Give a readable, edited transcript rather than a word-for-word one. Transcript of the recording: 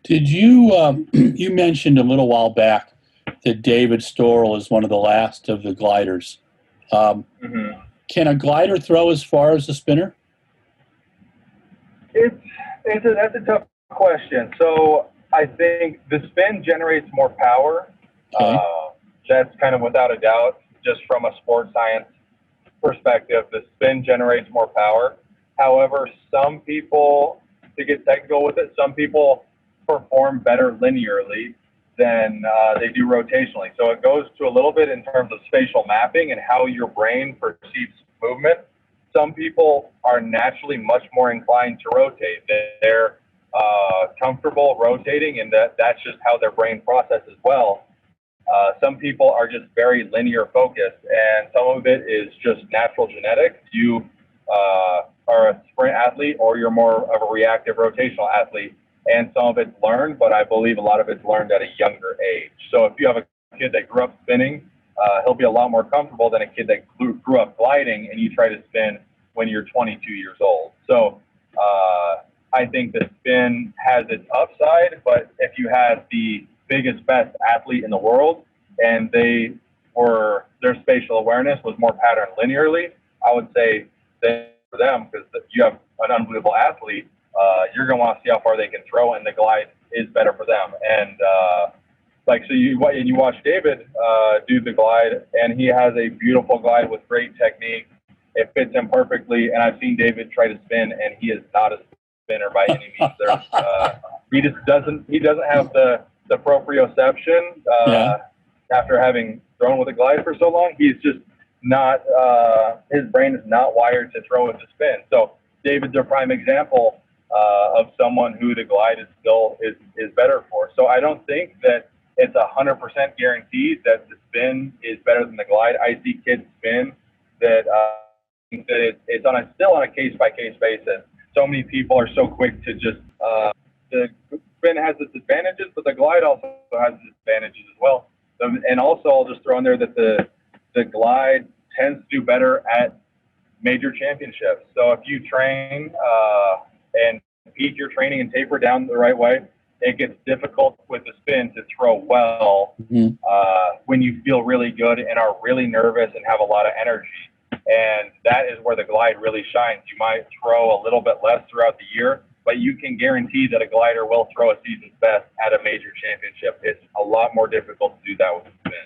Did you you mentioned a little while back that David Storrell is one of the last of the gliders. Um, Hmm. can a glider throw as far as a spinner? It's that's a tough question. So I think the spin generates more power. Okay. That's kind of without a doubt, just from a sports science perspective, the spin generates more power. However, some people, to get technical with it, some people perform better linearly than they do rotationally. So it goes to a little bit in terms of spatial mapping and how your brain perceives movement. Some people are naturally much more inclined to rotate. They're comfortable rotating, and that's just how their brain processes well. Some people are just very linear focused, and some of it is just natural genetics. You are a sprint athlete, or you're more of a reactive rotational athlete, and some of it's learned, but I believe a lot of it's learned at a younger age. So if you have a kid that grew up spinning, he'll be a lot more comfortable than a kid that grew up gliding, and you try to spin when you're 22 years old. So I think the spin has its upside, but if you had the biggest, best athlete in the world, and their spatial awareness was more patterned linearly, I would say that for them, because you have an unbelievable athlete, you're going to want to see how far they can throw, and the glide is better for them. And so you watch David do the glide, and he has a beautiful glide with great technique. It fits him perfectly, and I've seen David try to spin, and he is not a spinner by any means. He just doesn't have the proprioception Yeah. after having thrown with a glide for so long. He's just not his brain is not wired to throw with the spin. So David's a prime example of someone who the glide is still is better for. So I don't think that it's 100% guaranteed that the spin is better than the glide. I see kids spin that it's still on a case by case basis. So many people are so quick to just the spin has its advantages, but the glide also has its advantages as well. And also, I'll just throw in there that the glide tends to do better at major championships. So if you train and peak your training and taper down the right way, it gets difficult with the spin to throw well when you feel really good and are really nervous and have a lot of energy. And that is where the glide really shines. You might throw a little bit less throughout the year, but you can guarantee that a glider will throw a season's best at a major championship. It's a lot more difficult to do that with a spin.